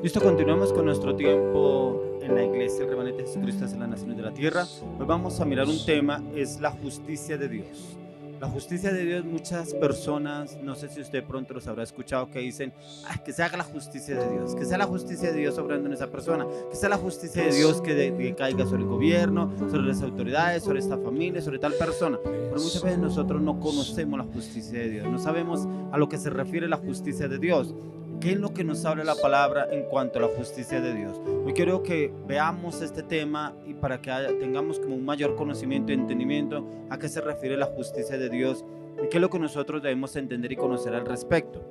Listo, continuamos con nuestro tiempo en la iglesia, el remanente de Jesucristo en las naciones de la tierra. Hoy vamos a mirar un tema, es la justicia de Dios. La justicia de Dios, muchas personas, no sé si usted pronto los habrá escuchado, que dicen: "Ay, que se haga la justicia de Dios, que sea la justicia de Dios obrando en esa persona, que sea la justicia de Dios que caiga sobre el gobierno, sobre las autoridades, sobre esta familia, sobre tal persona". Pero muchas veces nosotros no conocemos la justicia de Dios, no sabemos a lo que se refiere la justicia de Dios. ¿Qué es lo que nos habla la palabra en cuanto a la justicia de Dios? Hoy quiero que veamos este tema y para que tengamos como un mayor conocimiento y entendimiento a qué se refiere la justicia de Dios y qué es lo que nosotros debemos entender y conocer al respecto.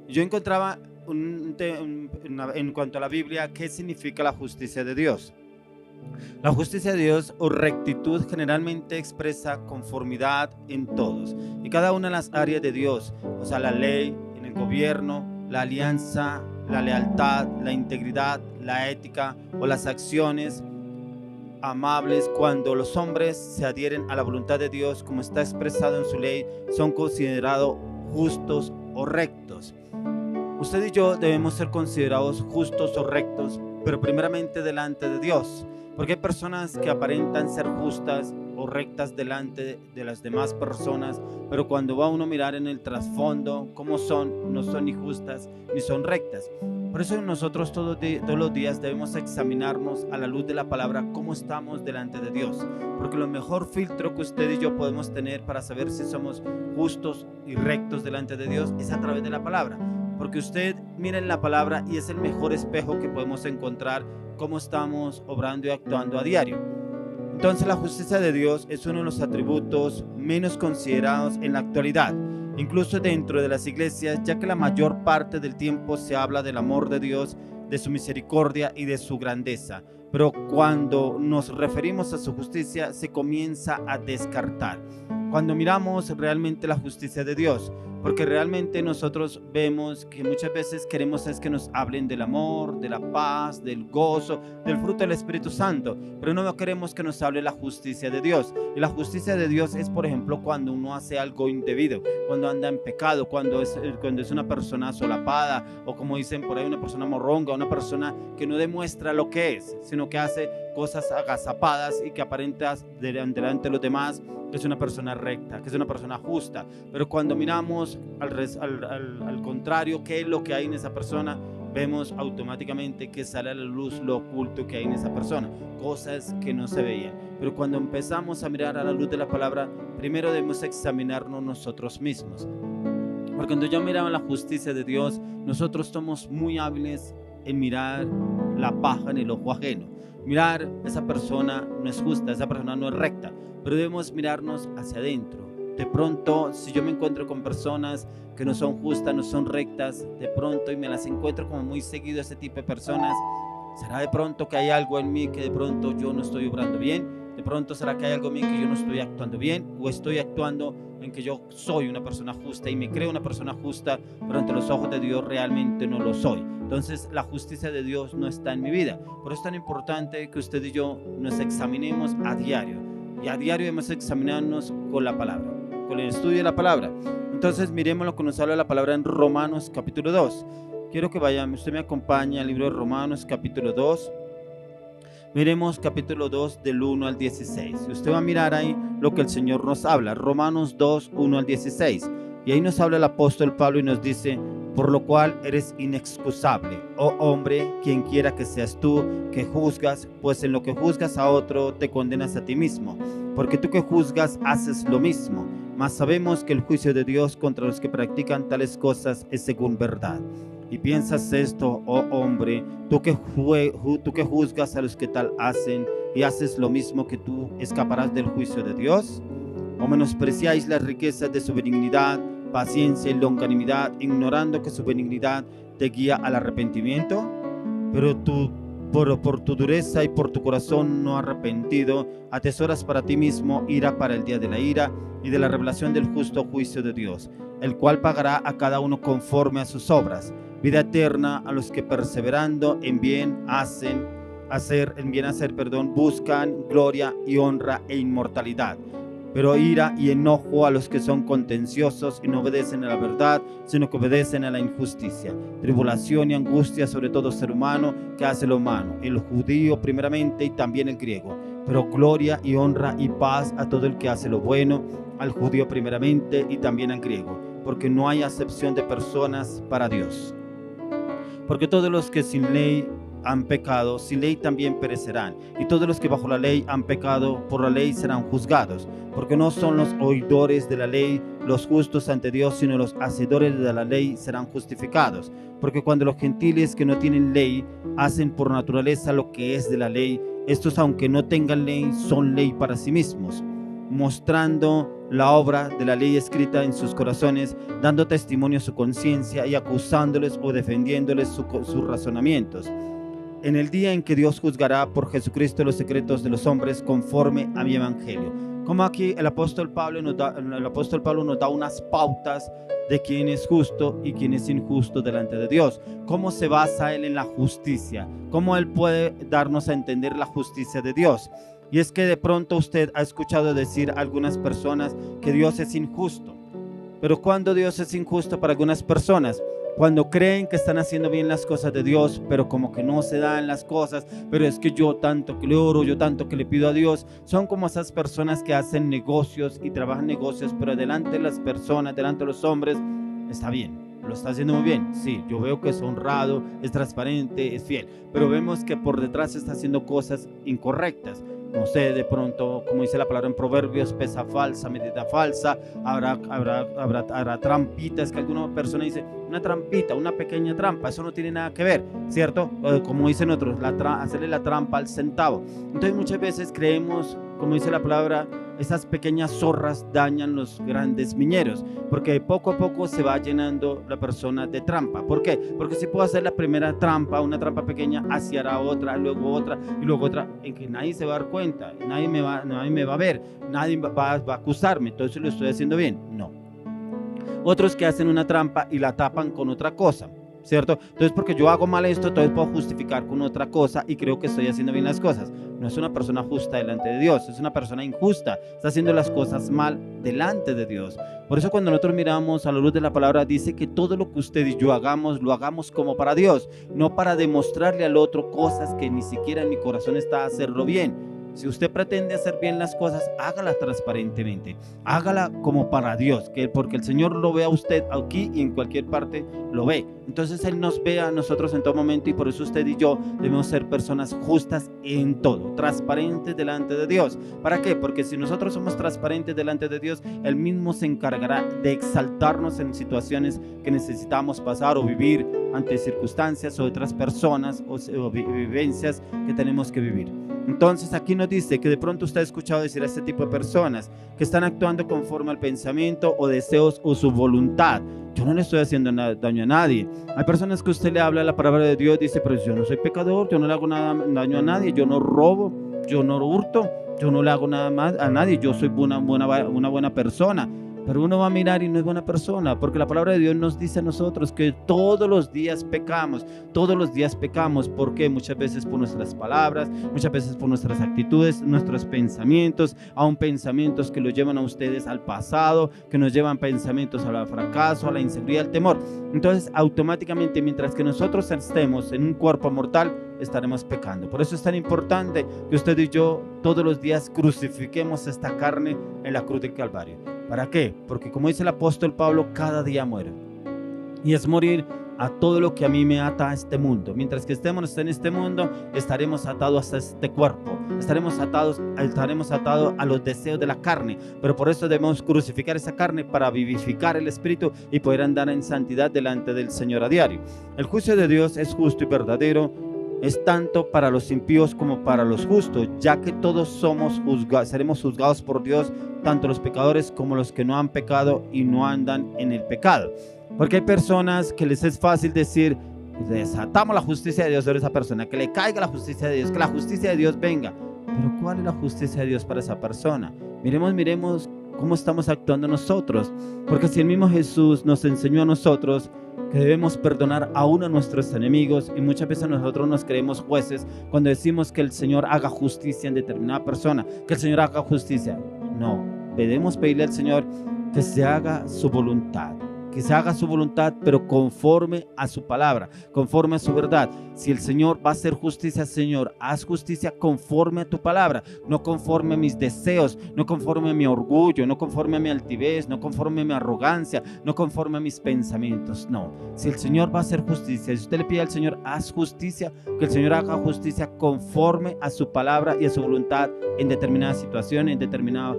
Yo encontraba en cuanto a la Biblia, ¿qué significa la justicia de Dios? La justicia de Dios o rectitud generalmente expresa conformidad en todos y cada una de las áreas de Dios, o sea, la ley, en el gobierno, la alianza, la lealtad, la integridad, la ética o las acciones amables. Cuando los hombres se adhieren a la voluntad de Dios como está expresado en su ley, son considerados justos o rectos. Usted y yo debemos ser considerados justos o rectos, pero primeramente delante de Dios, porque hay personas que aparentan ser justas o rectas delante de las demás personas, pero cuando va uno a mirar en el trasfondo cómo son, no son ni justas ni son rectas. Por eso nosotros todos los días debemos examinarnos a la luz de la palabra cómo estamos delante de Dios, porque lo mejor filtro que usted y yo podemos tener para saber si somos justos y rectos delante de Dios es a través de la palabra, porque usted mira en la palabra y es el mejor espejo que podemos encontrar cómo estamos obrando y actuando a diario. Entonces la justicia de Dios es uno de los atributos menos considerados en la actualidad, incluso dentro de las iglesias, ya que la mayor parte del tiempo se habla del amor de Dios, de su misericordia y de su grandeza. Pero cuando nos referimos a su justicia, se comienza a descartar. Cuando miramos realmente la justicia de Dios, porque realmente nosotros vemos que muchas veces queremos es que nos hablen del amor, de la paz, del gozo, del fruto del Espíritu Santo, pero no queremos que nos hable la justicia de Dios. Y la justicia de Dios es, por ejemplo, cuando uno hace algo indebido, cuando anda en pecado, cuando es una persona solapada, o como dicen por ahí, una persona morronga, una persona que no demuestra lo que es, sino que hace cosas agazapadas y que aparentas delante de los demás que es una persona recta, que es una persona justa. Pero cuando miramos al contrario, qué es lo que hay en esa persona, vemos automáticamente que sale a la luz lo oculto que hay en esa persona, cosas que no se veían. Pero cuando empezamos a mirar a la luz de la palabra, primero debemos examinarnos nosotros mismos, porque cuando yo miraba la justicia de Dios, nosotros somos muy hábiles en mirar la paja en el ojo ajeno. Mirar, esa persona no es justa, esa persona no es recta, pero debemos mirarnos hacia adentro. De pronto, si yo me encuentro con personas que no son justas, no son rectas, de pronto, y me las encuentro como muy seguido ese tipo de personas, ¿será de pronto que hay algo en mí que de pronto yo no estoy obrando bien? De pronto, ¿será que hay algo en mí que yo no estoy actuando bien? ¿O estoy actuando en que yo soy una persona justa y me creo una persona justa, pero ante los ojos de Dios realmente no lo soy? Entonces la justicia de Dios no está en mi vida. Por eso es tan importante que usted y yo nos examinemos a diario. Y a diario debemos examinarnos con la palabra, con el estudio de la palabra. Entonces miremos lo que nos habla la palabra en Romanos capítulo 2. Quiero que vayan, usted me acompaña al libro de Romanos capítulo 2. Miremos capítulo 2 del 1 al 16. Y usted va a mirar ahí lo que el Señor nos habla. Romanos 2, 1 al 16. Y ahí nos habla el apóstol Pablo y nos dice: por lo cual eres inexcusable, oh hombre, quien quiera que seas tú, que juzgas, pues en lo que juzgas a otro, te condenas a ti mismo. Porque tú que juzgas, haces lo mismo. Mas sabemos que el juicio de Dios contra los que practican tales cosas es según verdad. Y piensas esto, oh hombre, tú que juzgas a los que tal hacen y haces lo mismo que tú, ¿escaparás del juicio de Dios? ¿O menospreciáis las riquezas de su benignidad, paciencia y longanimidad, ignorando que su benignidad te guía al arrepentimiento? Pero tú, por tu dureza y por tu corazón no arrepentido, atesoras para ti mismo ira para el día de la ira y de la revelación del justo juicio de Dios, el cual pagará a cada uno conforme a sus obras. Vida eterna a los que perseverando en bien hacer, buscan gloria y honra e inmortalidad. pero ira y enojo a los que son contenciosos y no obedecen a la verdad, sino que obedecen a la injusticia. Tribulación y angustia sobre todo ser humano que hace lo humano, el judío primeramente y también el griego, pero gloria y honra y paz a todo el que hace lo bueno, al judío primeramente y también al griego, porque no hay acepción de personas para Dios. Porque todos los que sin ley han pecado, sin ley también perecerán, y todos los que bajo la ley han pecado, por la ley serán juzgados, porque no son los oidores de la ley los justos ante Dios, sino los hacedores de la ley serán justificados. Porque cuando los gentiles que no tienen ley hacen por naturaleza lo que es de la ley, estos aunque no tengan ley, son ley para sí mismos, mostrando la obra de la ley escrita en sus corazones, dando testimonio a su conciencia y acusándoles o defendiéndoles sus razonamientos. En el día en que Dios juzgará por Jesucristo los secretos de los hombres conforme a mi evangelio. Como aquí el apóstol Pablo nos da unas pautas de quién es justo y quién es injusto delante de Dios. Cómo se basa él en la justicia. Cómo él puede darnos a entender la justicia de Dios. Y es que de pronto usted ha escuchado decir a algunas personas que Dios es injusto. Pero ¿cuándo Dios es injusto para algunas personas? Cuando creen que están haciendo bien las cosas de Dios, pero como que no se dan las cosas, pero es que yo tanto que le oro, yo tanto que le pido a Dios. Son como esas personas que hacen negocios y trabajan negocios, pero delante de las personas, delante de los hombres, está bien. Lo está haciendo muy bien, sí, yo veo que es honrado, es transparente, es fiel, pero vemos que por detrás está haciendo cosas incorrectas. No sé, de pronto, como dice la palabra en Proverbios, pesa falsa, medida falsa, habrá trampitas que alguna persona dice, una trampita, una pequeña trampa, eso no tiene nada que ver, ¿cierto? Como dicen otros, hacerle la trampa al centavo. Entonces muchas veces creemos, como dice la palabra, esas pequeñas zorras dañan los grandes mineros, porque poco a poco se va llenando la persona de trampa. ¿Por qué? Porque si puedo hacer la primera trampa, una trampa pequeña, hacia otra, luego otra y luego otra, en que nadie se va a dar cuenta, nadie me va a ver, nadie va a acusarme, entonces lo estoy haciendo bien. No. Otros que hacen una trampa y la tapan con otra cosa, ¿cierto? Entonces porque yo hago mal esto, entonces puedo justificar con otra cosa y creo que estoy haciendo bien las cosas. No es una persona justa delante de Dios, es una persona injusta, está haciendo las cosas mal delante de Dios. Por eso cuando nosotros miramos a la luz de la palabra, dice que todo lo que usted y yo hagamos, lo hagamos como para Dios, no para demostrarle al otro cosas que ni siquiera en mi corazón está a hacerlo bien. Si usted pretende hacer bien las cosas, hágala transparentemente, hágala como para Dios, porque el Señor lo ve a usted aquí y en cualquier parte lo ve. Entonces Él nos ve a nosotros en todo momento, y por eso usted y yo debemos ser personas justas en todo, transparentes delante de Dios. ¿Para qué? Porque si nosotros somos transparentes delante de Dios, Él mismo se encargará de exaltarnos en situaciones que necesitamos pasar o vivir ante circunstancias o otras personas o vivencias que tenemos que vivir. Entonces aquí nos dice que de pronto usted ha escuchado decir a este tipo de personas que están actuando conforme al pensamiento o deseos o su voluntad. Yo no le estoy haciendo daño a nadie. Hay personas que usted le habla la palabra de Dios y dice, pero yo no soy pecador, yo no le hago daño a nadie, yo no robo, yo no hurto, yo no le hago nada más a nadie, yo soy una buena persona. Pero uno va a mirar y no es buena persona, porque la palabra de Dios nos dice a nosotros que todos los días pecamos, porque muchas veces por nuestras palabras, muchas veces por nuestras actitudes, nuestros pensamientos, aún pensamientos que los llevan a ustedes al pasado, que nos llevan pensamientos al fracaso, a la inseguridad, al temor. Entonces automáticamente, mientras que nosotros estemos en un cuerpo mortal, estaremos pecando. Por eso es tan importante que usted y yo todos los días crucifiquemos esta carne en la cruz del Calvario. ¿Para qué? Porque como dice el apóstol Pablo, cada día muero. Y es morir a todo lo que a mí me ata a este mundo. Mientras que estemos en este mundo, estaremos atados a este cuerpo. Estaremos atados a los deseos de la carne. Pero por eso debemos crucificar esa carne para vivificar el espíritu y poder andar en santidad delante del Señor a diario. El juicio de Dios es justo y verdadero. Es tanto para los impíos como para los justos, ya que todos seremos juzgados por Dios, tanto los pecadores como los que no han pecado y no andan en el pecado. Porque hay personas que les es fácil decir, desatamos la justicia de Dios sobre esa persona, que le caiga la justicia de Dios, que la justicia de Dios venga. Pero ¿cuál es la justicia de Dios para esa persona? Miremos cómo estamos actuando nosotros, porque si el mismo Jesús nos enseñó a nosotros que debemos perdonar aún a nuestros enemigos, y muchas veces nosotros nos creemos jueces cuando decimos que el Señor haga justicia en determinada persona, que el Señor haga justicia. No, debemos pedirle al Señor que se haga su voluntad. Que se haga su voluntad, pero conforme a su palabra, conforme a su verdad. Si el Señor va a hacer justicia, Señor, haz justicia conforme a tu palabra, no conforme a mis deseos, no conforme a mi orgullo, no conforme a mi altivez, no conforme a mi arrogancia, no conforme a mis pensamientos. No, si el Señor va a hacer justicia, si usted le pide al Señor, haz justicia, que el Señor haga justicia conforme a su palabra y a su voluntad en determinada situación, en determinado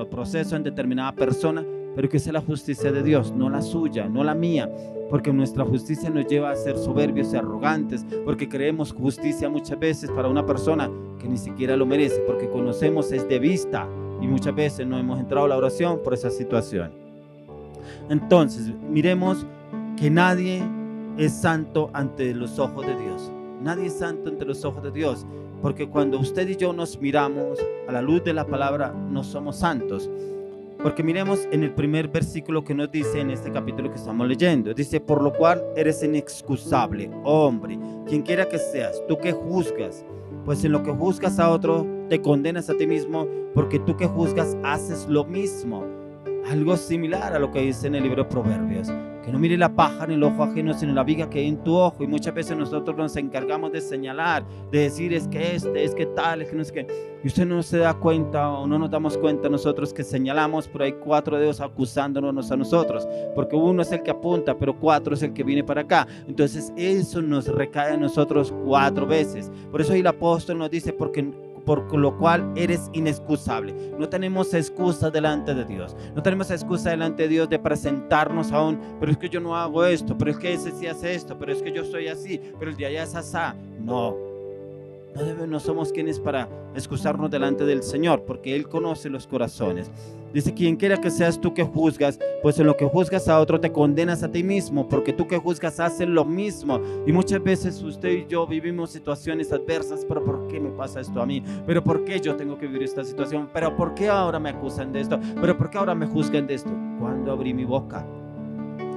proceso, en determinada persona. Pero que sea la justicia de Dios, no la suya, no la mía, porque nuestra justicia nos lleva a ser soberbios y arrogantes, porque creemos justicia muchas veces para una persona que ni siquiera lo merece, porque conocemos es de vista y muchas veces no hemos entrado a la oración por esa situación. Entonces, miremos que nadie es santo ante los ojos de Dios. Nadie es santo ante los ojos de Dios, porque cuando usted y yo nos miramos a la luz de la palabra, no somos santos. Porque miremos en el primer versículo que nos dice en este capítulo que estamos leyendo. Dice, por lo cual eres inexcusable, hombre, quien quiera que seas, tú que juzgas, pues en lo que juzgas a otro, te condenas a ti mismo, porque tú que juzgas haces lo mismo. Algo similar a lo que dice en el libro de Proverbios. Que no mire la paja en el ojo ajeno, sino la viga que hay en tu ojo. Y muchas veces nosotros nos encargamos de señalar, de decir es que es que tal, es que no es que... Y usted no se da cuenta o no nos damos cuenta nosotros que señalamos, pero hay 4 dedos acusándonos a nosotros. Porque uno es el que apunta, pero 4 es el que viene para acá. Entonces eso nos recae a nosotros 4 veces. Por eso ahí el apóstol nos dice, por lo cual eres inexcusable. No tenemos excusa delante de Dios. No tenemos excusa delante de Dios de presentarnos aún, pero es que yo no hago esto, pero es que ese sí hace esto, pero es que yo soy así, pero el de allá es asá. No somos quienes para excusarnos delante del Señor, porque Él conoce los corazones. Dice, quien quiera que seas tú que juzgas, pues en lo que juzgas a otro te condenas a ti mismo, porque tú que juzgas haces lo mismo. Y muchas veces usted y yo vivimos situaciones adversas, pero ¿por qué me pasa esto a mí? ¿Pero por qué yo tengo que vivir esta situación? ¿Pero por qué ahora me acusan de esto? ¿Pero por qué ahora me juzgan de esto? ¿Cuándo abrí mi boca?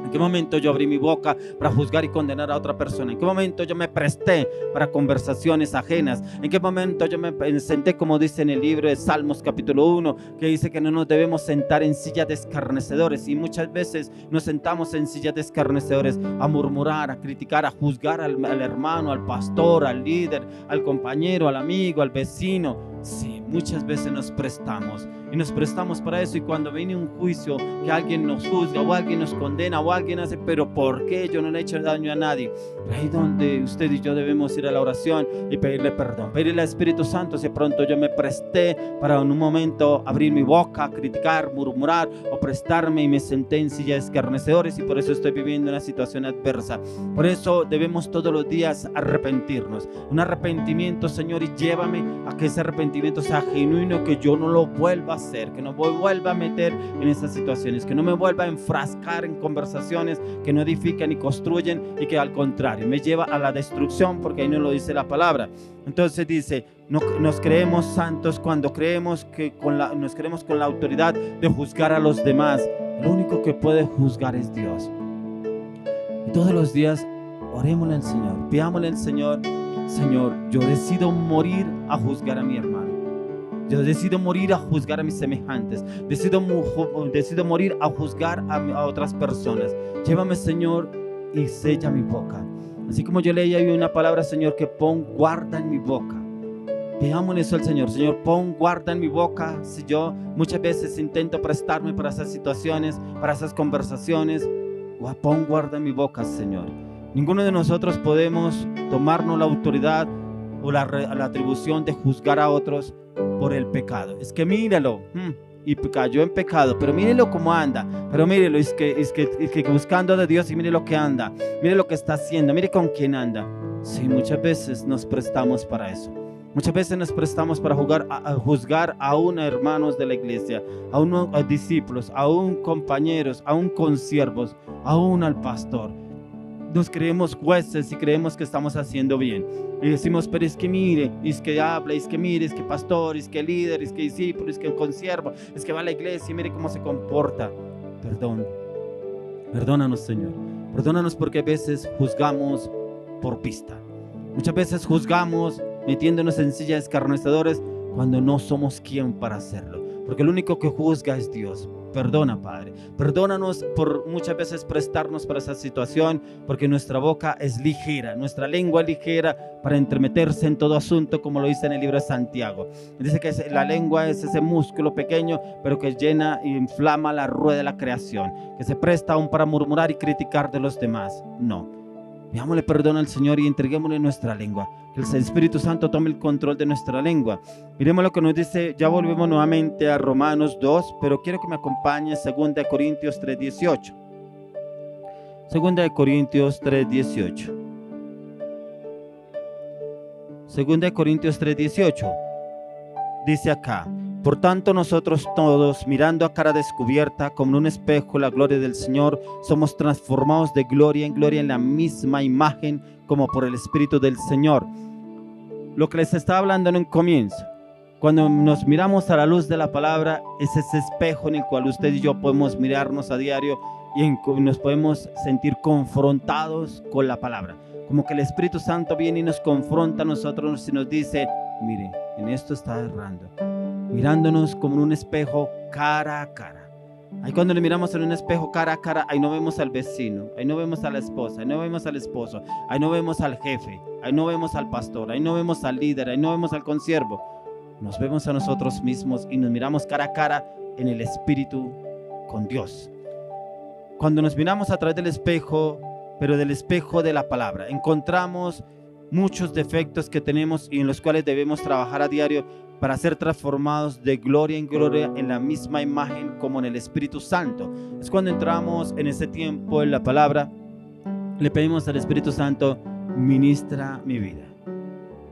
¿En qué momento yo abrí mi boca para juzgar y condenar a otra persona? ¿En qué momento yo me presté para conversaciones ajenas? ¿En qué momento yo me senté, como dice en el libro de Salmos capítulo 1, que dice que no nos debemos sentar en sillas de escarnecedores? Y muchas veces nos sentamos en sillas de escarnecedores a murmurar, a criticar, a juzgar al hermano, al pastor, al líder, al compañero, al amigo, al vecino. Sí, muchas veces nos prestamos y nos prestamos para eso, y cuando viene un juicio que alguien nos juzga o alguien nos condena o alguien hace, pero ¿por qué? Yo no le he hecho daño a nadie. Ahí donde usted y yo debemos ir a la oración y pedirle perdón, pedirle al Espíritu Santo si pronto yo me presté para en un momento abrir mi boca, criticar, murmurar o prestarme y me senté en silla de escarnecedores, y por eso estoy viviendo una situación adversa. Por eso debemos todos los días arrepentirnos, un arrepentimiento, Señor, y llévame a que ese arrepentimiento sea genuino, que yo no lo vuelva a hacer, que no me vuelva a meter en esas situaciones, que no me vuelva a enfrascar en conversaciones que no edifican ni construyen, y que al contrario me lleva a la destrucción, porque ahí no lo dice la palabra. Entonces dice, nos creemos santos cuando creemos que nos creemos con la autoridad de juzgar a los demás. El único que puede juzgar es Dios. Y todos los días orémosle al Señor, pidámosle al Señor: Señor, yo decido morir a juzgar a mi hermano. Yo decido morir a juzgar a mis semejantes. Decido morir a juzgar a otras personas. Llévame, Señor, y sella mi boca. Así como yo leí ahí una palabra, Señor, que pon guarda en mi boca. Pidámosle eso al Señor: Señor, pon guarda en mi boca. Si yo muchas veces intento prestarme para esas situaciones, para esas conversaciones, pon guarda en mi boca, Señor. Ninguno de nosotros podemos tomarnos la autoridad o la atribución de juzgar a otros por el pecado. Es que míralo, y cayó en pecado, pero mírelo cómo anda, pero mírelo, es que buscando de Dios, y mire lo que anda, mire lo que está haciendo, mire con quién anda. Sí, muchas veces nos prestamos para eso. Muchas veces nos prestamos para juzgar aún a hermanos de la iglesia, aún a discípulos, aún compañeros, aún consiervos, aún al pastor. Nos creemos jueces y creemos que estamos haciendo bien. Y decimos, pero es que mire, es que habla, es que mire, es que pastor, es que líder, es que discípulo, es que consiervo, es que va a la iglesia y mire cómo se comporta. Perdónanos, Señor. Perdónanos, porque a veces juzgamos por vista. Muchas veces juzgamos metiéndonos en sillas de escarnecedores cuando no somos quien para hacerlo. porque el único que juzga es Dios. Perdona, Padre. Perdónanos por muchas veces prestarnos para esa situación, porque nuestra boca es ligera, nuestra lengua es ligera para entremeterse en todo asunto, como lo dice en el libro de Santiago. Dice que la lengua es ese músculo pequeño, pero que llena e inflama la rueda de la creación, que se presta aún para murmurar y criticar de los demás. No. Pidámosle perdón al Señor y entreguémosle nuestra lengua. Que el Espíritu Santo tome el control de nuestra lengua. Miremos lo que nos dice, ya volvemos nuevamente a Romanos 2, pero quiero que me acompañe 2 Corintios 3:18. 2 Corintios 3:18. 2 Corintios 3:18. Dice acá: por tanto, nosotros todos, mirando a cara descubierta, como en un espejo, la gloria del Señor, somos transformados de gloria en gloria en la misma imagen, como por el Espíritu del Señor. Lo que les estaba hablando en un comienzo, cuando nos miramos a la luz de la palabra, es ese espejo en el cual usted y yo podemos mirarnos a diario y nos podemos sentir confrontados con la palabra. Como que el Espíritu Santo viene y nos confronta a nosotros y nos dice: mire, en esto está errando. Mirándonos como en un espejo cara a cara. Ahí cuando le miramos en un espejo cara a cara, ahí no vemos al vecino, ahí no vemos a la esposa, ahí no vemos al esposo, ahí no vemos al jefe, ahí no vemos al pastor, ahí no vemos al líder, ahí no vemos al consiervo. Nos vemos a nosotros mismos y nos miramos cara a cara en el Espíritu con Dios. Cuando nos miramos a través del espejo, pero del espejo de la palabra, encontramos muchos defectos que tenemos y en los cuales debemos trabajar a diario para ser transformados de gloria en gloria en la misma imagen como en el Espíritu Santo. Es cuando entramos en ese tiempo en la palabra, le pedimos al Espíritu Santo: ministra mi vida.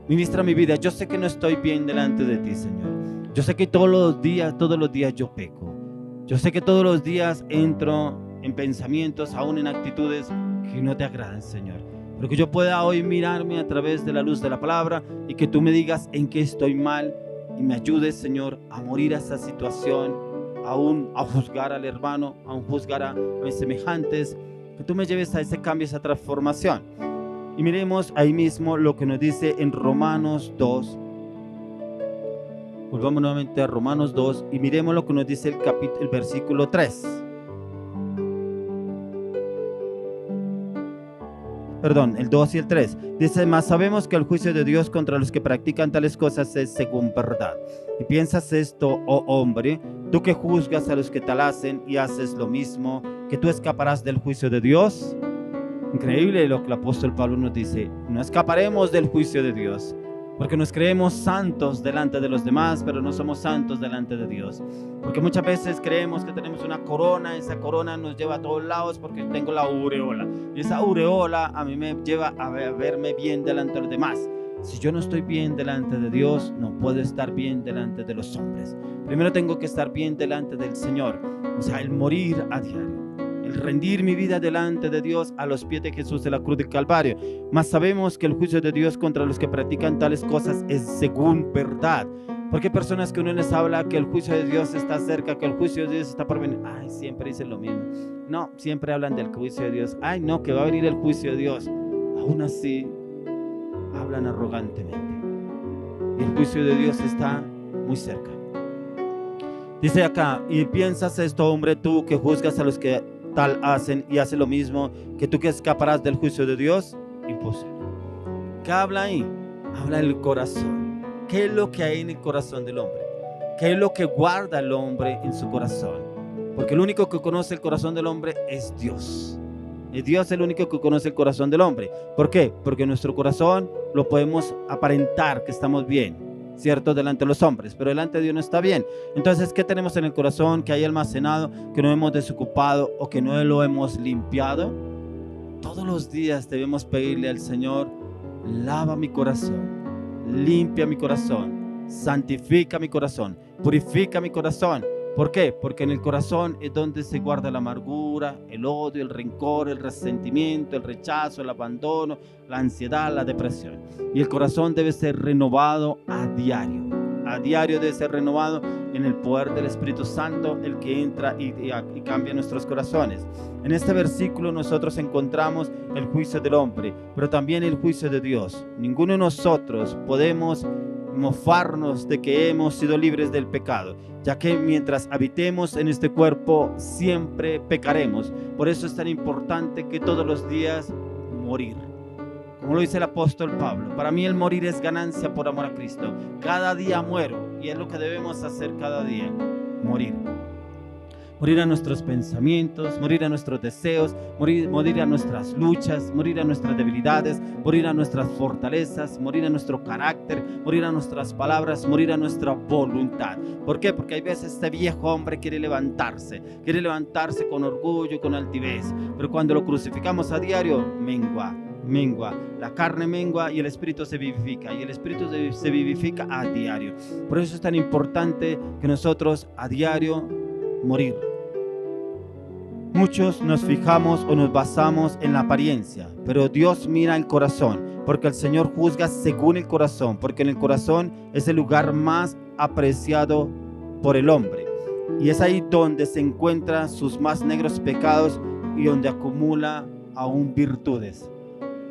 Ministra mi vida. Yo sé que no estoy bien delante de ti, Señor. Yo sé que todos los días yo peco. Yo sé que todos los días entro en pensamientos, aún en actitudes que no te agradan, Señor. Pero que yo pueda hoy mirarme a través de la luz de la palabra y que tú me digas en qué estoy mal y me ayudes, Señor, a morir a esa situación, aún a juzgar al hermano, a juzgar a mis semejantes, que tú me lleves a ese cambio, a esa transformación. Y miremos ahí mismo lo que nos dice en Romanos 2. Volvamos nuevamente a Romanos 2 y miremos lo que nos dice el versículo 3. Perdón, el 2 y el 3. Dice: mas sabemos que el juicio de Dios contra los que practican tales cosas es según verdad. Y piensas esto, oh hombre, tú que juzgas a los que tal hacen y haces lo mismo, que tú escaparás del juicio de Dios. Increíble lo que el apóstol Pablo nos dice: no escaparemos del juicio de Dios, porque nos creemos santos delante de los demás, pero no somos santos delante de Dios. Porque muchas veces creemos que tenemos una corona, esa corona nos lleva a todos lados porque tengo la aureola. Y esa aureola a mí me lleva a verme bien delante de los demás. Si yo no estoy bien delante de Dios, no puedo estar bien delante de los hombres. Primero tengo que estar bien delante del Señor. O sea, el morir a diario, el rendir mi vida delante de Dios a los pies de Jesús de la cruz del Calvario. Mas sabemos que el juicio de Dios contra los que practican tales cosas es según verdad. Porque hay personas que uno les habla que el juicio de Dios está cerca, que el juicio de Dios está por venir. Ay, siempre dicen lo mismo. No, siempre hablan del juicio de Dios. Ay, no, que va a venir el juicio de Dios. Aún así, hablan arrogantemente. Y el juicio de Dios está muy cerca. Dice acá: y piensas esto, hombre, tú que juzgas a los que tal hacen y haces lo mismo, que tú que escaparás del juicio de Dios. Imposible. ¿Qué habla ahí? Habla del corazón. ¿Qué es lo que hay en el corazón del hombre? ¿Qué es lo que guarda el hombre en su corazón? Porque el único que conoce el corazón del hombre es Dios. Es Dios el único que conoce el corazón del hombre. ¿Por qué? Porque nuestro corazón lo podemos aparentar que estamos bien, ¿cierto? Delante de los hombres, pero delante de Dios no está bien. Entonces, ¿qué tenemos en el corazón que hay almacenado, que no hemos desocupado o que no lo hemos limpiado? Todos los días debemos pedirle al Señor: lava mi corazón, limpia mi corazón, santifica mi corazón, purifica mi corazón. ¿Por qué? Porque en el corazón es donde se guarda la amargura, el odio, el rencor, el resentimiento, el rechazo, el abandono, la ansiedad, la depresión. Y el corazón debe ser renovado a diario. A diario debe ser renovado en el poder del Espíritu Santo, el que entra y cambia nuestros corazones. En este versículo nosotros encontramos el juicio del hombre, pero también el juicio de Dios. Ninguno de nosotros podemos mofarnos de que hemos sido libres del pecado, ya que mientras habitemos en este cuerpo siempre pecaremos. Por eso es tan importante que todos los días morir. Como lo dice el apóstol Pablo, para mí el morir es ganancia por amor a Cristo. Cada día muero y es lo que debemos hacer cada día, morir. Morir a nuestros pensamientos, morir a nuestros deseos, morir a nuestras luchas, morir a nuestras debilidades, morir a nuestras fortalezas, morir a nuestro carácter, morir a nuestras palabras, morir a nuestra voluntad. ¿Por qué? Porque hay veces este viejo hombre quiere levantarse con orgullo, con altivez, pero cuando lo crucificamos a diario, mengua, la carne mengua y el espíritu se vivifica, y el espíritu se vivifica a diario. Por eso es tan importante que nosotros a diario morir. Muchos nos fijamos o nos basamos en la apariencia, pero Dios mira el corazón, porque el Señor juzga según el corazón, porque en el corazón es el lugar más apreciado por el hombre, y es ahí donde se encuentran sus más negros pecados y donde acumula aún virtudes,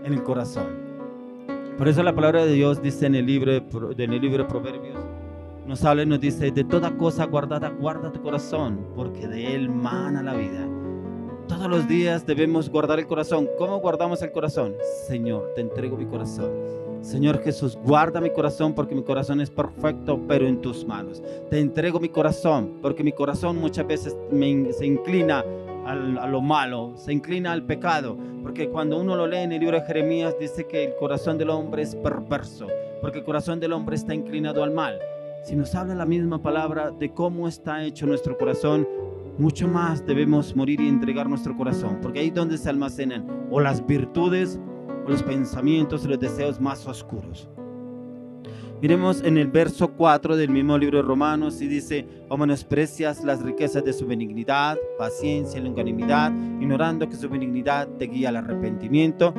en el corazón. Por eso la palabra de Dios dice en el libro de Proverbios, nos habla y nos dice: de toda cosa guardada guarda tu corazón, porque de él mana la vida. Todos los días debemos guardar el corazón. ¿Cómo guardamos el corazón? Señor, te entrego mi corazón. Señor Jesús, guarda mi corazón, porque mi corazón es perfecto, pero en tus manos. Te entrego mi corazón, porque mi corazón muchas veces se inclina a lo malo, se inclina al pecado, porque cuando uno lo lee en el libro de Jeremías dice que el corazón del hombre es perverso, porque el corazón del hombre está inclinado al mal. Si nos habla la misma palabra de cómo está hecho nuestro corazón, mucho más debemos morir y entregar nuestro corazón, porque ahí es donde se almacenan o las virtudes o los pensamientos y los deseos más oscuros. Miremos en el verso 4 del mismo libro de Romanos, y dice: o menosprecias las riquezas de su benignidad, paciencia y longanimidad, ignorando que su benignidad te guía al arrepentimiento.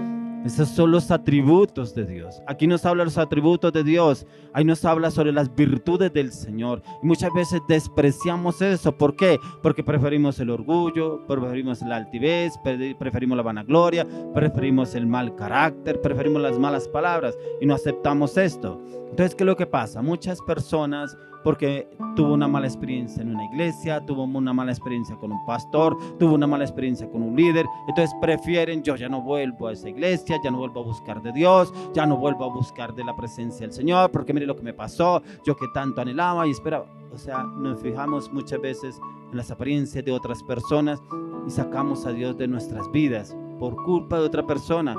Esos son los atributos de Dios. Aquí nos habla los atributos de Dios. Ahí nos habla sobre las virtudes del Señor. Y muchas veces despreciamos eso. ¿Por qué? Porque preferimos el orgullo, preferimos la altivez, preferimos la vanagloria, preferimos el mal carácter, preferimos las malas palabras y no aceptamos esto. Entonces, ¿qué es lo que pasa? Muchas personas, porque tuvo una mala experiencia en una iglesia, tuvo una mala experiencia con un pastor, tuvo una mala experiencia con un líder, entonces prefieren: yo ya no vuelvo a esa iglesia, ya no vuelvo a buscar de Dios, ya no vuelvo a buscar de la presencia del Señor, porque mire lo que me pasó, yo que tanto anhelaba y esperaba. O sea, nos fijamos muchas veces en las apariencias de otras personas y sacamos a Dios de nuestras vidas por culpa de otra persona,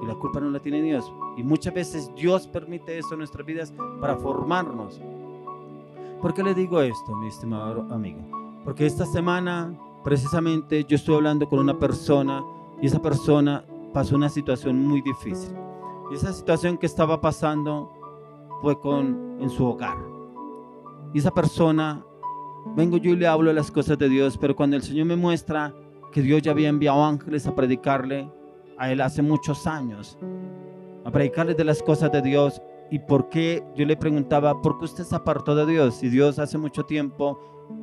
y la culpa no la tiene Dios. Y muchas veces Dios permite eso en nuestras vidas para formarnos. ¿Por qué le digo esto, mi estimado amigo? Porque esta semana precisamente yo estuve hablando con una persona, y esa persona pasó una situación muy difícil. Y esa situación que estaba pasando fue en su hogar. Y esa persona, vengo yo y le hablo de las cosas de Dios, pero cuando el Señor me muestra que Dios ya había enviado ángeles a predicarle a él hace muchos años, a predicarle de las cosas de Dios. ¿Y por qué? Yo le preguntaba: ¿por qué usted se apartó de Dios? Y Dios hace mucho tiempo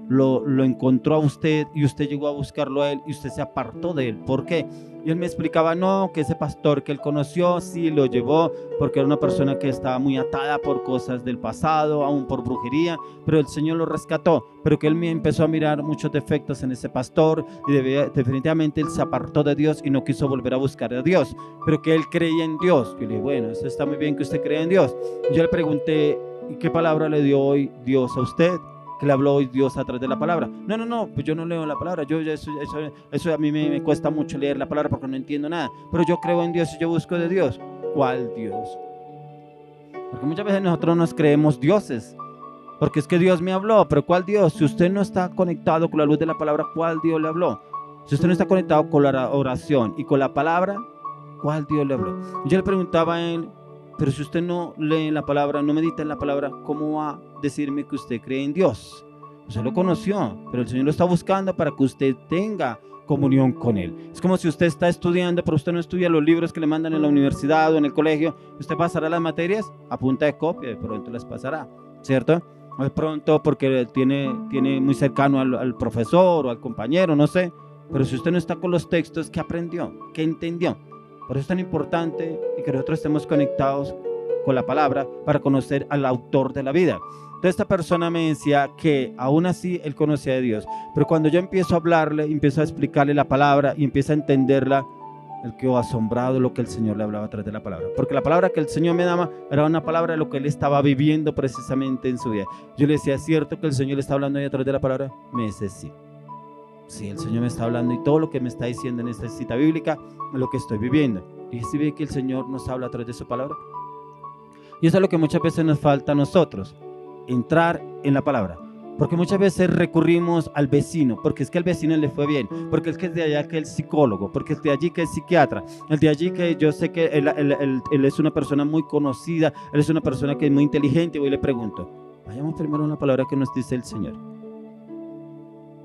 lo encontró a usted, y usted llegó a buscarlo a él, y usted se apartó de él. ¿Por qué? Y él me explicaba: no, que ese pastor que él conoció sí lo llevó, porque era una persona que estaba muy atada por cosas del pasado, aún por brujería, pero el Señor lo rescató. Pero que él me empezó a mirar muchos defectos en ese pastor, y definitivamente él se apartó de Dios y no quiso volver a buscar a Dios, pero que él creía en Dios. Yo le dije: bueno, eso está muy bien que usted crea en Dios. Y yo le pregunté: ¿y qué palabra le dio hoy Dios a usted? ¿Qué le habló hoy Dios a través de la palabra? No, pues yo no leo la palabra. Eso a mí me cuesta mucho leer la palabra porque no entiendo nada. Pero yo creo en Dios y yo busco de Dios. ¿Cuál Dios? Porque muchas veces nosotros nos creemos dioses, porque es que Dios me habló. Pero ¿cuál Dios? Si usted no está conectado con la luz de la palabra, ¿cuál Dios le habló? Si usted no está conectado con la oración y con la palabra, ¿cuál Dios le habló? Yo le preguntaba a él: pero si usted no lee la palabra, no medita en la palabra, ¿cómo va a decirme que usted cree en Dios? Usted lo conoció, pero el Señor lo está buscando para que usted tenga comunión con Él. Es como si usted está estudiando, pero usted no estudia los libros que le mandan en la universidad o en el colegio. Usted pasará las materias a punta de copia, de pronto las pasará, ¿cierto? De pronto porque tiene muy cercano al profesor o al compañero, no sé. Pero si usted no está con los textos, ¿qué aprendió? ¿Qué entendió? Por eso es tan importante y que nosotros estemos conectados con la palabra para conocer al autor de la vida. Entonces esta persona me decía que aún así él conocía de Dios, pero cuando yo empiezo a hablarle, empiezo a explicarle la palabra y empieza a entenderla, él quedó asombrado de lo que el Señor le hablaba a través de la palabra, porque la palabra que el Señor me daba era una palabra de lo que él estaba viviendo precisamente en su vida. Yo le decía, ¿es cierto que el Señor le está hablando ahí a través de la palabra? Me dice, sí. Sí, el Señor me está hablando y todo lo que me está diciendo en esta cita bíblica es lo que estoy viviendo. Y si ve que el Señor nos habla a través de su palabra. Y eso es lo que muchas veces nos falta a nosotros, entrar en la palabra. Porque muchas veces recurrimos al vecino, porque es que al vecino le fue bien, porque es que es de allá que es psicólogo, porque es de allí que es psiquiatra, el de allí que yo sé que él es una persona muy conocida, él es una persona que es muy inteligente. Y voy y le pregunto, vayamos primero a una palabra que nos dice el Señor.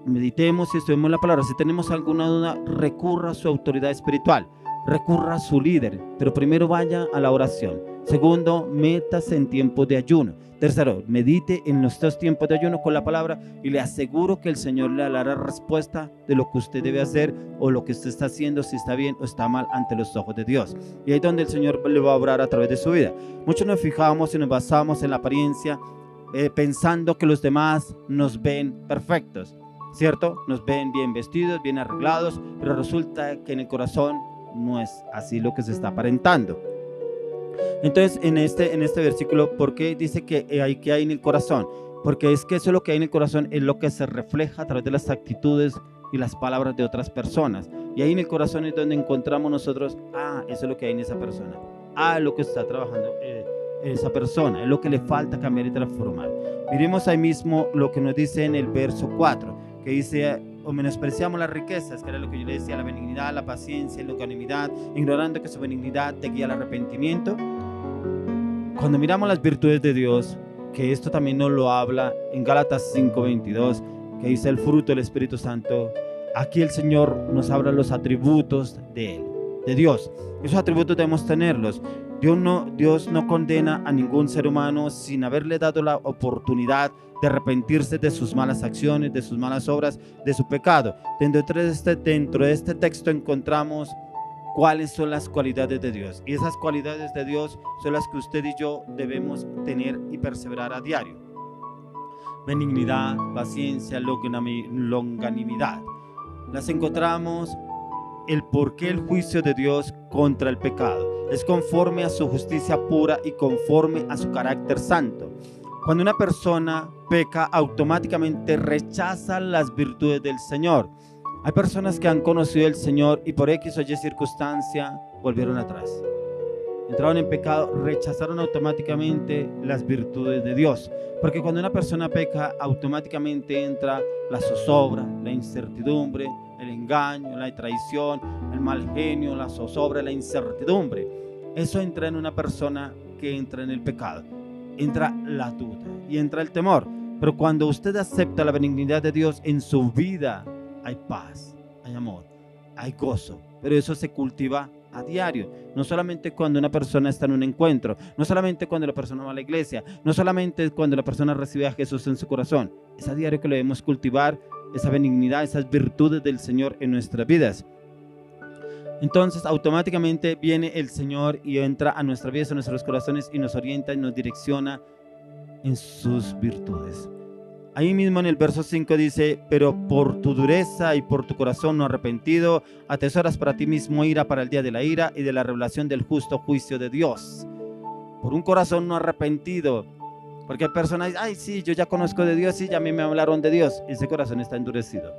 Meditemos y estudiemos la palabra. Si tenemos alguna duda, recurra a su autoridad espiritual, recurra a su líder, pero primero vaya a la oración. Segundo, métase en tiempos de ayuno. Tercero, medite en los 2 tiempos de ayuno con la palabra y le aseguro que el Señor le dará respuesta de lo que usted debe hacer o lo que usted está haciendo, si está bien o está mal ante los ojos de Dios. Y ahí es donde el Señor le va a obrar a través de su vida. Muchos nos fijamos y nos basamos en la apariencia, pensando que los demás nos ven perfectos, ¿cierto? Nos ven bien vestidos, bien arreglados, pero resulta que en el corazón no es así lo que se está aparentando. Entonces en este versículo, ¿por qué dice que hay en el corazón? Porque es que eso es lo que hay en el corazón, es lo que se refleja a través de las actitudes y las palabras de otras personas. Y ahí en el corazón es donde encontramos nosotros, eso es lo que hay en esa persona, lo que está trabajando esa persona, es lo que le falta cambiar y transformar. Miremos ahí mismo lo que nos dice en el verso 4, que dice, o menospreciamos las riquezas, que era lo que yo le decía, la benignidad, la paciencia, la longanimidad, ignorando que su benignidad te guía al arrepentimiento. Cuando miramos las virtudes de Dios, que esto también nos lo habla en Gálatas 5:22, que dice el fruto del Espíritu Santo, aquí el Señor nos habla los atributos de Él, de Dios. Esos atributos debemos tenerlos. Dios no condena a ningún ser humano sin haberle dado la oportunidad de arrepentirse de sus malas acciones, de sus malas obras, de su pecado. Dentro de este texto encontramos cuáles son las cualidades de Dios. Y esas cualidades de Dios son las que usted y yo debemos tener y perseverar a diario. Benignidad, paciencia, longanimidad. Las encontramos el por qué el juicio de Dios contra el pecado. Es conforme a su justicia pura y conforme a su carácter santo. Cuando una persona peca, automáticamente rechaza las virtudes del Señor. Hay personas que han conocido al Señor y por X o Y circunstancia volvieron atrás. Entraron en pecado, rechazaron automáticamente las virtudes de Dios. Porque cuando una persona peca, automáticamente entra la zozobra, la incertidumbre, el engaño, la traición, el mal genio, la zozobra, la incertidumbre. Eso entra en una persona que entra en el pecado. Entra la duda y entra el temor. Pero cuando usted acepta la benignidad de Dios en su vida, hay paz, hay amor, hay gozo. Pero eso se cultiva a diario. No solamente cuando una persona está en un encuentro, no solamente cuando la persona va a la iglesia, no solamente cuando la persona recibe a Jesús en su corazón. Es a diario que lo debemos cultivar, esa benignidad, esas virtudes del Señor en nuestras vidas. Entonces automáticamente viene el Señor y entra a nuestras vidas, a nuestros corazones y nos orienta y nos direcciona en sus virtudes. Ahí mismo en el verso 5 dice, pero por tu dureza y por tu corazón no arrepentido, atesoras para ti mismo ira para el día de la ira y de la revelación del justo juicio de Dios. Por un corazón no arrepentido. Porque hay personas, sí, yo ya conozco de Dios, sí, ya a mí me hablaron de Dios. Ese corazón está endurecido.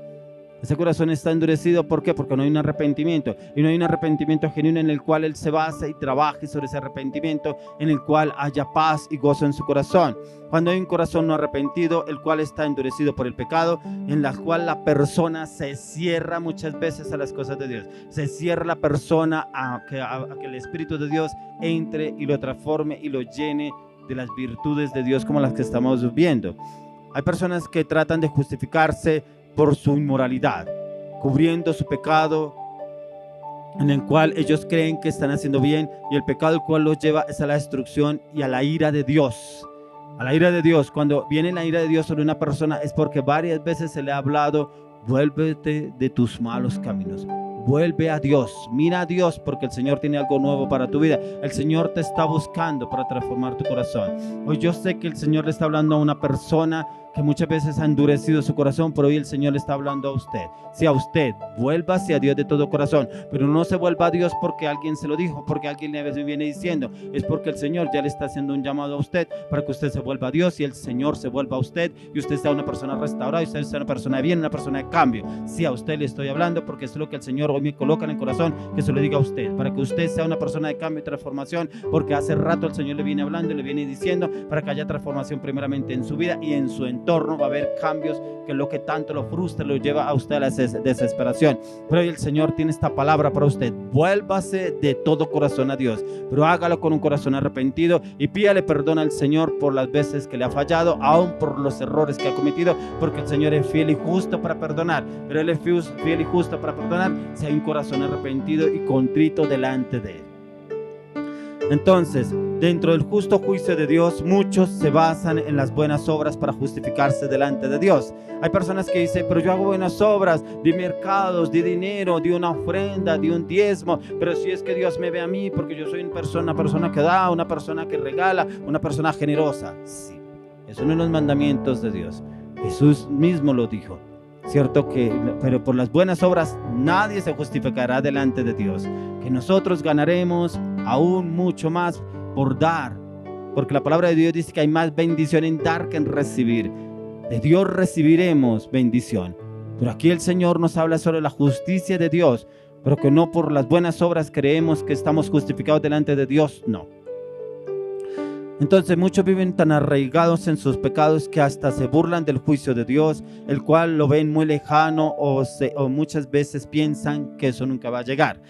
Ese corazón está endurecido, ¿por qué? Porque no hay un arrepentimiento. Y no hay un arrepentimiento genuino en el cual él se base y trabaje sobre ese arrepentimiento, en el cual haya paz y gozo en su corazón. Cuando hay un corazón no arrepentido, el cual está endurecido por el pecado, en la cual la persona se cierra muchas veces a las cosas de Dios. Se cierra la persona a que el Espíritu de Dios entre y lo transforme y lo llene de las virtudes de Dios como las que estamos viendo. Hay personas que tratan de justificarse por su inmoralidad, cubriendo su pecado en el cual ellos creen que están haciendo bien, y el pecado el cual los lleva es a la destrucción y a la ira de Dios. A la ira de Dios. Cuando viene la ira de Dios sobre una persona es porque varias veces se le ha hablado, vuélvete de tus malos caminos, vuelve a Dios, mira a Dios, porque el Señor tiene algo nuevo para tu vida. El Señor te está buscando para transformar tu corazón. Hoy yo sé que el Señor le está hablando a una persona que muchas veces ha endurecido su corazón, pero hoy el Señor le está hablando a usted. Sí, a usted, vuelva hacia Dios de todo corazón, pero no se vuelva a Dios porque alguien se lo dijo, porque alguien le viene diciendo. Es porque el Señor ya le está haciendo un llamado a usted para que usted se vuelva a Dios y el Señor se vuelva a usted y usted sea una persona restaurada y usted sea una persona de bien, una persona de cambio. Sí, a usted le estoy hablando porque es lo que el Señor hoy me coloca en el corazón, que se lo diga a usted, para que usted sea una persona de cambio y transformación, porque hace rato el Señor le viene hablando y le viene diciendo para que haya transformación primeramente en su vida y en su entorno. Va a haber cambios, que es lo que tanto lo frustra, lo lleva a usted a la desesperación. Pero hoy el Señor tiene esta palabra para usted: vuélvase de todo corazón a Dios, pero hágalo con un corazón arrepentido y pídale perdón al Señor por las veces que le ha fallado, aún por los errores que ha cometido, porque el Señor es fiel y justo para perdonar. Pero Él es fiel y justo para perdonar si hay un corazón arrepentido y contrito delante de Él. Entonces, dentro del justo juicio de Dios, muchos se basan en las buenas obras para justificarse delante de Dios. Hay personas que dicen: pero yo hago buenas obras, di mercados, di dinero, di una ofrenda, di un diezmo, pero si es que Dios me ve a mí, porque yo soy una persona que da, una persona que regala, una persona generosa. Sí, es uno de los mandamientos de Dios. Jesús mismo lo dijo. Cierto que, pero por las buenas obras nadie se justificará delante de Dios, que nosotros ganaremos aún mucho más por dar, porque la palabra de Dios dice que hay más bendición en dar que en recibir. De Dios recibiremos bendición, pero aquí el Señor nos habla sobre la justicia de Dios, pero que no por las buenas obras creemos que estamos justificados delante de Dios, no. Entonces muchos viven tan arraigados en sus pecados que hasta se burlan del juicio de Dios, el cual lo ven muy lejano o muchas veces piensan que eso nunca va a llegar.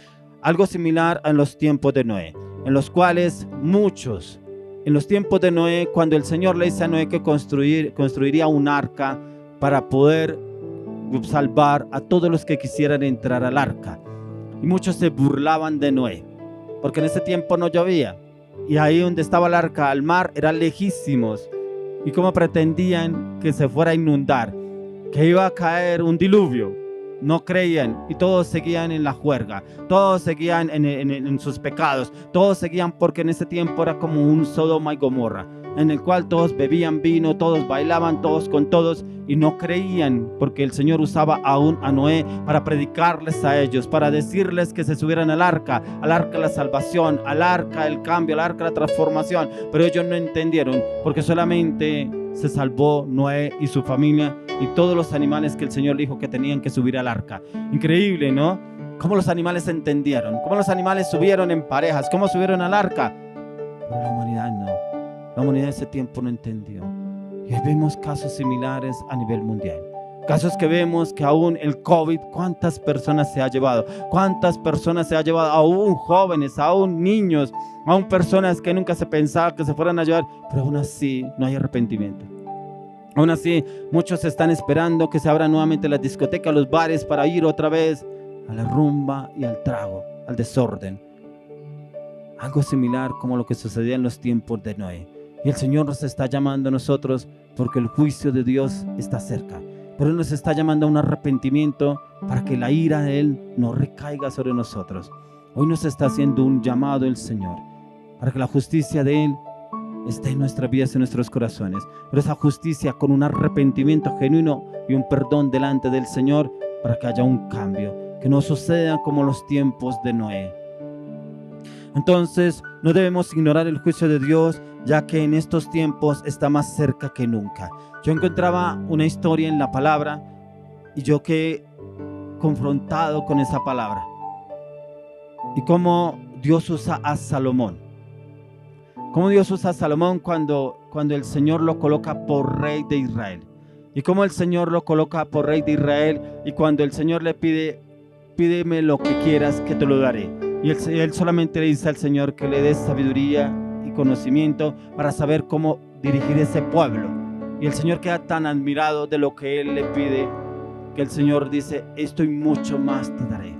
Algo similar en los tiempos de Noé, en los cuales muchos, en los tiempos de Noé, cuando el Señor le dice a Noé que construiría un arca para poder salvar a todos los que quisieran entrar al arca. Y muchos se burlaban de Noé, porque en ese tiempo no llovía. Y ahí donde estaba el arca, al mar, eran lejísimos. Y como pretendían que se fuera a inundar, que iba a caer un diluvio, no creían y todos seguían en la juerga, todos seguían en sus pecados, todos seguían, porque en ese tiempo era como un Sodoma y Gomorra, en el cual todos bebían vino, todos bailaban, todos con todos, y no creían, porque el Señor usaba aún a Noé para predicarles a ellos, para decirles que se subieran al arca de la salvación, al arca del cambio, al arca de la transformación. Pero ellos no entendieron, porque solamente se salvó Noé y su familia y todos los animales que el Señor dijo que tenían que subir al arca. Increíble, ¿no? Cómo los animales entendieron, cómo los animales subieron en parejas, cómo subieron al arca. Pero la humanidad no. La humanidad de ese tiempo no entendió. Y hoy vemos casos similares a nivel mundial. Casos que vemos que aún el COVID, ¿cuántas personas se ha llevado? ¿Cuántas personas se ha llevado? Aún jóvenes, aún niños, aún personas que nunca se pensaba que se fueran a llevar. Pero aún así no hay arrepentimiento. Aún así muchos están esperando que se abran nuevamente las discotecas, los bares, para ir otra vez a la rumba y al trago, al desorden. Algo similar como lo que sucedía en los tiempos de Noé. Y el Señor nos está llamando a nosotros porque el juicio de Dios está cerca. Pero Él nos está llamando a un arrepentimiento para que la ira de Él no recaiga sobre nosotros. Hoy nos está haciendo un llamado el Señor para que la justicia de Él esté en nuestras vidas, en nuestros corazones. Pero esa justicia con un arrepentimiento genuino y un perdón delante del Señor, para que haya un cambio, que no suceda como los tiempos de Noé. Entonces no debemos ignorar el juicio de Dios, ya que en estos tiempos está más cerca que nunca. Yo encontraba una historia en la palabra y yo quedé confrontado con esa palabra y cómo Dios usa a Salomón. Cómo Dios usa a Salomón cuando el Señor lo coloca por rey de Israel. Y cómo el Señor lo coloca por rey de Israel, y cuando el Señor le pide: pídeme lo que quieras que te lo daré. Y él solamente le dice al Señor que le dé sabiduría y conocimiento para saber cómo dirigir ese pueblo. Y el Señor queda tan admirado de lo que él le pide, que el Señor dice: esto y mucho más te daré.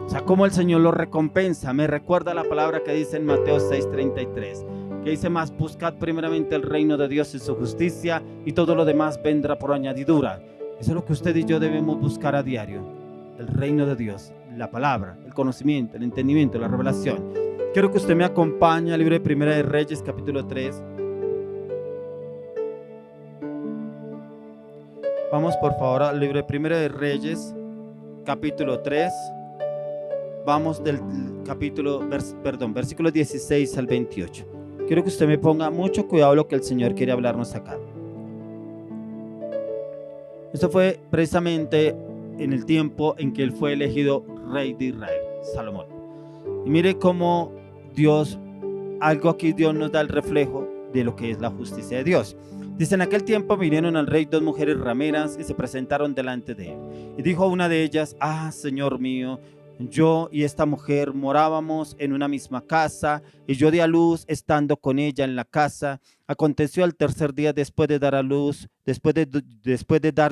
O sea, cómo el Señor lo recompensa. Me recuerda la palabra que dice en Mateo 6:33, que dice: más buscad primeramente el reino de Dios y su justicia, y todo lo demás vendrá por añadidura. Eso es lo que usted y yo debemos buscar a diario: el reino de Dios, la palabra, el conocimiento, el entendimiento, la revelación. Quiero que usted me acompañe al libro de Primera de Reyes, capítulo 3. Vamos por favor al libro de Primera de Reyes, capítulo 3. Vamos del versículo 16 al 28. Quiero que usted me ponga mucho cuidado a lo que el Señor quiere hablarnos acá. Esto fue precisamente en el tiempo en que él fue elegido rey de Israel, Salomón. Y mire cómo Dios, algo aquí Dios nos da el reflejo de lo que es la justicia de Dios. Dice: en aquel tiempo vinieron al rey dos mujeres rameras y se presentaron delante de él. Y dijo una de ellas: Señor mío, yo y esta mujer morábamos en una misma casa, y yo di a luz estando con ella en la casa. Aconteció al tercer día después de dar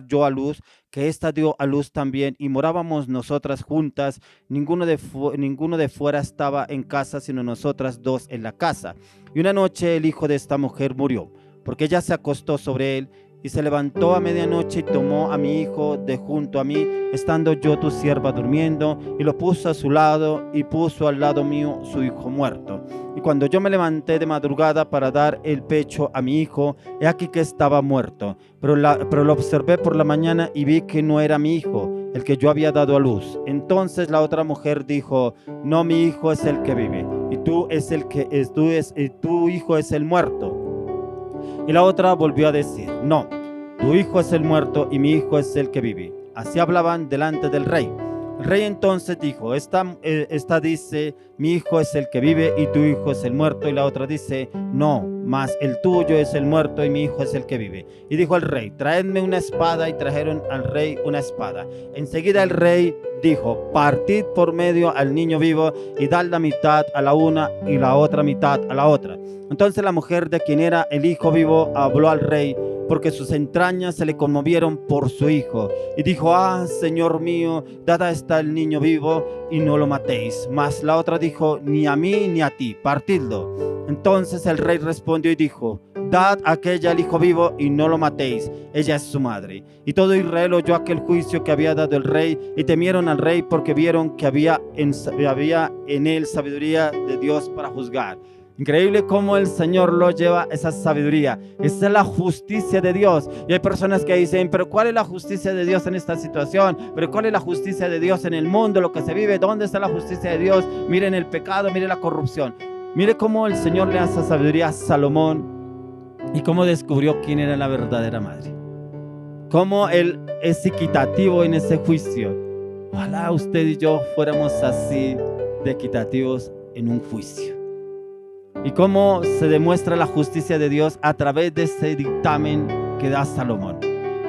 yo a luz, que ésta dio a luz también, y morábamos nosotras juntas. Ninguno de fuera estaba en casa, sino nosotras dos en la casa. Y una noche el hijo de esta mujer murió, porque ella se acostó sobre él, y se levantó a medianoche y tomó a mi hijo de junto a mí, estando yo tu sierva durmiendo, y lo puso a su lado, y puso al lado mío su hijo muerto. Y cuando yo me levanté de madrugada para dar el pecho a mi hijo, he aquí que estaba muerto. Pero lo observé por la mañana y vi que no era mi hijo, el que yo había dado a luz. Entonces la otra mujer dijo: no, mi hijo es el que vive, y tu hijo es el muerto. Y la otra volvió a decir: no, tu hijo es el muerto y mi hijo es el que vive. Así hablaban delante del rey. El rey entonces dijo: esta dice: mi hijo es el que vive y tu hijo es el muerto. Y la otra dice: no, mas el tuyo es el muerto y mi hijo es el que vive. Y dijo el rey: traedme una espada. Y trajeron al rey una espada. Enseguida el rey dijo: partid por medio al niño vivo y dad la mitad a la una y la otra mitad a la otra. Entonces la mujer de quien era el hijo vivo habló al rey, porque sus entrañas se le conmovieron por su hijo, y dijo: Señor mío, dad está el niño vivo y no lo matéis. Mas la otra dijo: ni a mí ni a ti, partidlo. Entonces el rey respondió y dijo: dad a aquella el hijo vivo y no lo matéis, ella es su madre. Y todo Israel oyó aquel juicio que había dado el rey, y temieron al rey, porque vieron que había en él sabiduría de Dios para juzgar. Increíble cómo el Señor lo lleva esa sabiduría. Esa es la justicia de Dios. Y hay personas que dicen: pero ¿cuál es la justicia de Dios en esta situación? ¿Pero cuál es la justicia de Dios en el mundo, lo que se vive? ¿Dónde está la justicia de Dios? Miren el pecado, miren la corrupción. Mire cómo el Señor le hace sabiduría a Salomón y cómo descubrió quién era la verdadera madre. Cómo Él es equitativo en ese juicio. Ojalá usted y yo fuéramos así de equitativos en un juicio. Y cómo se demuestra la justicia de Dios a través de ese dictamen que da Salomón.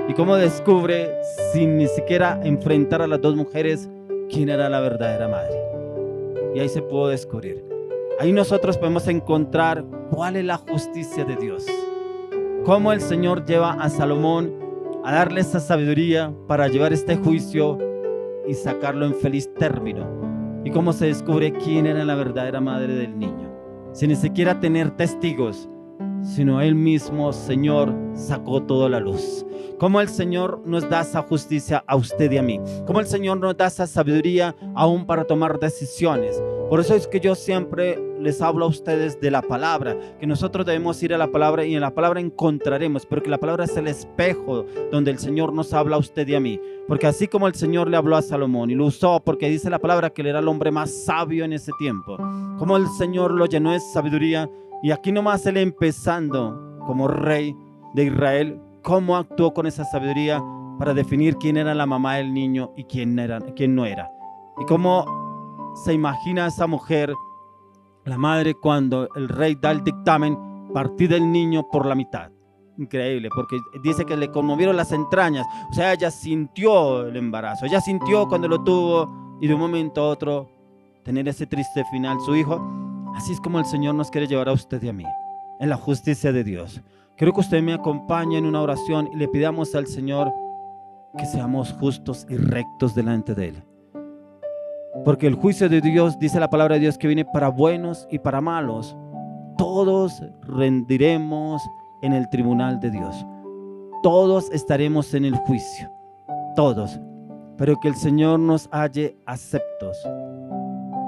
Y cómo descubre, sin ni siquiera enfrentar a las dos mujeres, quién era la verdadera madre. Y ahí se pudo descubrir. Ahí nosotros podemos encontrar cuál es la justicia de Dios. Cómo el Señor lleva a Salomón a darle esa sabiduría para llevar este juicio y sacarlo en feliz término. Y cómo se descubre quién era la verdadera madre del niño. Sin ni siquiera tener testigos, sino Él mismo, Señor, sacó toda la luz. Cómo el Señor nos da esa justicia a usted y a mí. Cómo el Señor nos da esa sabiduría aún para tomar decisiones. Por eso es que yo siempre les hablo a ustedes de la palabra, que nosotros debemos ir a la palabra y en la palabra encontraremos, porque la palabra es el espejo donde el Señor nos habla a usted y a mí. Porque así como el Señor le habló a Salomón y lo usó, porque dice la palabra que él era el hombre más sabio en ese tiempo, como el Señor lo llenó de sabiduría, y aquí nomás él empezando como rey de Israel, cómo actuó con esa sabiduría para definir quién era la mamá del niño y quién no era. Y cómo se imagina esa mujer, la madre, cuando el rey da el dictamen, partir del niño por la mitad. Increíble, porque dice que le conmovieron las entrañas. O sea, ella sintió el embarazo, ella sintió cuando lo tuvo, y de un momento a otro tener ese triste final, su hijo. Así es como el Señor nos quiere llevar a usted y a mí, en la justicia de Dios. Quiero que usted me acompañe en una oración y le pidamos al Señor que seamos justos y rectos delante de Él. Porque el juicio de Dios, dice la palabra de Dios, que viene para buenos y para malos. Todos rendiremos en el tribunal de Dios. Todos estaremos en el juicio. Todos. pero que el Señor nos halle aceptos,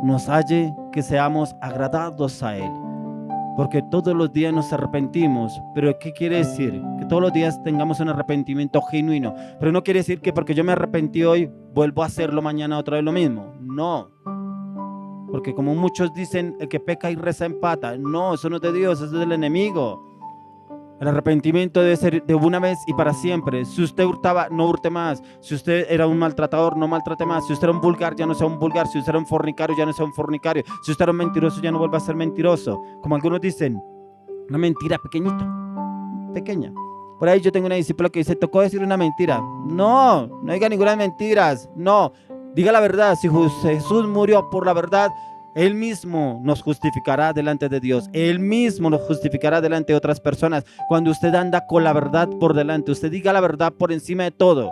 nos halle que seamos agradados a Él, porque todos los días nos arrepentimos. Pero ¿qué quiere decir? Que todos los días tengamos un arrepentimiento genuino, pero no quiere decir que porque yo me arrepentí hoy vuelvo a hacerlo mañana otra vez lo mismo. No, porque como muchos dicen, el que peca y reza empata. No, eso no es de Dios, eso es del enemigo. El arrepentimiento debe ser de una vez y para siempre. Si usted hurtaba, no hurte más. Si usted era un maltratador, no maltrate más. Si usted era un vulgar, ya no sea un vulgar. Si usted era un fornicario, ya no sea un fornicario. Si usted era un mentiroso, ya no vuelva a ser mentiroso. Como algunos dicen, una mentira pequeña. Por ahí yo tengo una discípula que dice, tocó decir una mentira. No diga ninguna mentiras. No, diga la verdad. Si Jesús murió por la verdad, Él mismo nos justificará delante de Dios. Él mismo nos justificará delante de otras personas. Cuando usted anda con la verdad por delante, usted diga la verdad por encima de todo.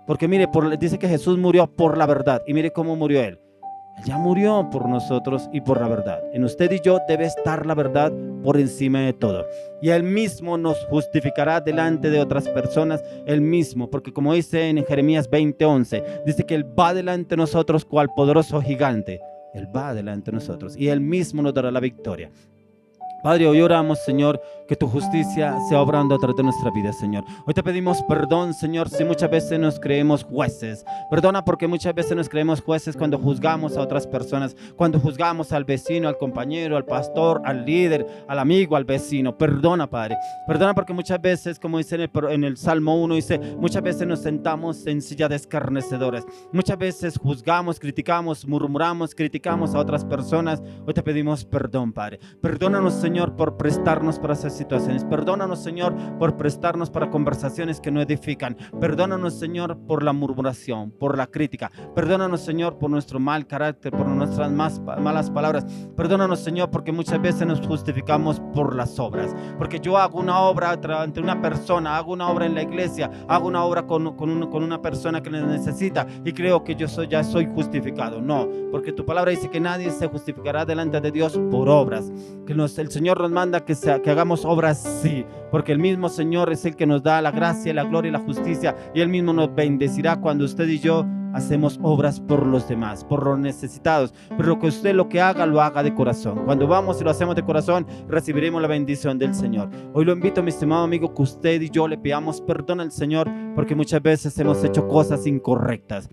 Porque mire, dice que Jesús murió por la verdad. Y mire cómo murió Él. Él ya murió por nosotros y por la verdad. En usted y yo debe estar la verdad por encima de todo. Y Él mismo nos justificará delante de otras personas. Él mismo, porque como dice en Jeremías 20:11, dice que Él va delante de nosotros cual poderoso gigante. Él va delante de nosotros y Él mismo nos dará la victoria. Padre, hoy oramos, Señor, que tu justicia sea obrando a través de nuestra vida, Señor. Hoy te pedimos perdón, Señor, si muchas veces nos creemos jueces. Perdona porque muchas veces nos creemos jueces cuando juzgamos a otras personas, cuando juzgamos al vecino, al compañero, al pastor, al líder, al amigo, al vecino. Perdona, Padre. Perdona porque muchas veces, como dice en el Salmo 1, dice, muchas veces nos sentamos en silla de escarnecedores. Muchas veces juzgamos, criticamos, murmuramos, criticamos a otras personas. Hoy te pedimos perdón, Padre. Perdónanos, Señor, por prestarnos para esas situaciones. Perdónanos, Señor, por prestarnos para conversaciones que no edifican. Perdónanos, Señor, por la murmuración, por la crítica. Perdónanos, Señor, por nuestro mal carácter, por nuestras malas palabras. Perdónanos, Señor, porque muchas veces nos justificamos por las obras. Porque yo hago una obra ante una persona, hago una obra en la iglesia, hago una obra con una persona que necesita y creo que ya soy justificado. No, porque tu palabra dice que nadie se justificará delante de Dios por obras. Que el Señor nos manda que hagamos obras, sí, porque el mismo Señor es el que nos da la gracia, la gloria y la justicia, y Él mismo nos bendecirá cuando usted y yo hacemos obras por los demás, por los necesitados. Pero que usted lo que haga, lo haga de corazón. Cuando vamos y lo hacemos de corazón, recibiremos la bendición del Señor. Hoy lo invito, mi estimado amigo, que usted y yo le pidamos perdón al Señor, porque muchas veces hemos hecho cosas incorrectas.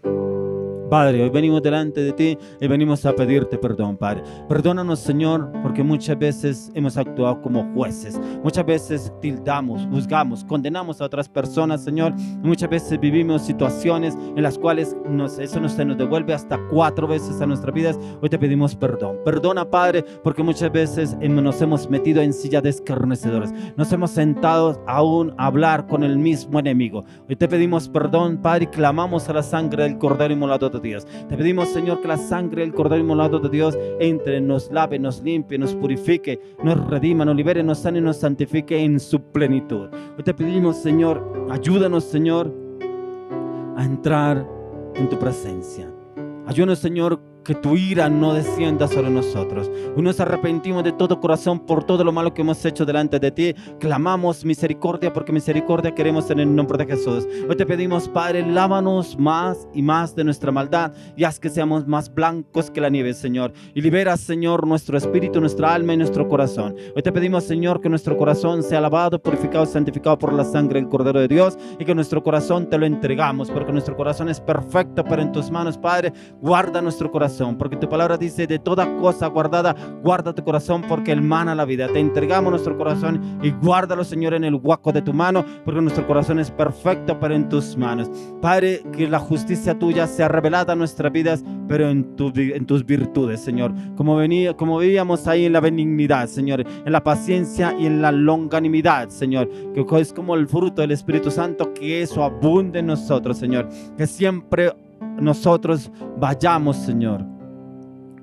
Padre, hoy venimos delante de ti y venimos a pedirte perdón, Padre. Perdónanos, Señor, porque muchas veces hemos actuado como jueces. Muchas veces tildamos, juzgamos, condenamos a otras personas, Señor. Muchas veces vivimos situaciones en las cuales eso se nos devuelve hasta 4 veces a nuestras vidas. Hoy te pedimos perdón. Perdona, Padre, porque muchas veces nos hemos metido en silla de escarnecedores. Nos hemos sentado aún a hablar con el mismo enemigo. Hoy te pedimos perdón, Padre, y clamamos a la sangre del Cordero inmolado de Dios. Te pedimos, Señor, que la sangre del Cordero inmolado de Dios entre, nos lave, nos limpie, nos purifique, nos redima, nos libere, nos sane y nos santifique en su plenitud. Hoy te pedimos, Señor, ayúdanos, Señor, a entrar en tu presencia. Ayúdanos, Señor, que tu ira no descienda sobre nosotros. Hoy nos arrepentimos de todo corazón por todo lo malo que hemos hecho delante de ti. Clamamos misericordia, porque misericordia queremos en el nombre de Jesús. Hoy te pedimos, Padre, lávanos más y más de nuestra maldad y haz que seamos más blancos que la nieve, Señor. Y libera, Señor, nuestro espíritu, nuestra alma y nuestro corazón. Hoy te pedimos, Señor, que nuestro corazón sea lavado, purificado, santificado por la sangre del Cordero de Dios, y que nuestro corazón te lo entregamos, porque nuestro corazón es perfecto, pero en tus manos, Padre, guarda nuestro corazón. Porque tu palabra dice, de toda cosa guardada, guarda tu corazón, porque él mana la vida. Te entregamos nuestro corazón y guárdalo, Señor, en el hueco de tu mano, porque nuestro corazón es perfecto, pero en tus manos. Padre, que la justicia tuya sea revelada en nuestras vidas, pero en tus virtudes, Señor. Como vivíamos ahí en la benignidad, Señor, en la paciencia y en la longanimidad, Señor, que es como el fruto del Espíritu Santo, que eso abunde en nosotros, Señor. Que siempre nosotros vayamos, Señor,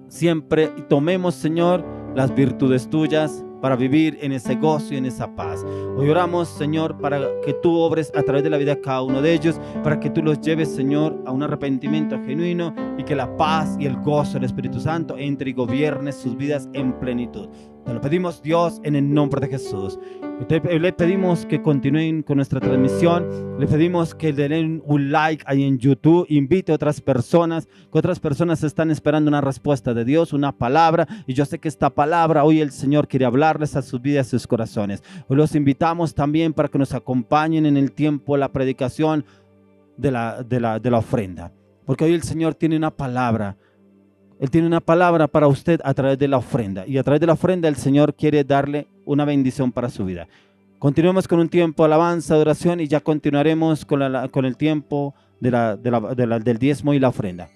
siempre y tomemos, Señor, las virtudes tuyas para vivir en ese gozo y en esa paz. Hoy oramos, Señor, para que tú obres a través de la vida de cada uno de ellos, para que tú los lleves, Señor, a un arrepentimiento genuino, y que la paz y el gozo del Espíritu Santo entre y gobierne sus vidas en plenitud. Te lo pedimos, Dios, en el nombre de Jesús. Le pedimos que continúen con nuestra transmisión. Le pedimos que le den un like ahí en YouTube. Invite a otras personas, que otras personas están esperando una respuesta de Dios, una palabra. Y yo sé que esta palabra hoy el Señor quiere hablarles a sus vidas, a sus corazones. Hoy los invitamos también para que nos acompañen en el tiempo, la predicación de la ofrenda. Porque hoy el Señor tiene una palabra. Él tiene una palabra para usted a través de la ofrenda. Y a través de la ofrenda el Señor quiere darle una bendición para su vida. Continuemos con un tiempo de alabanza, de oración y ya continuaremos con el tiempo del diezmo y la ofrenda.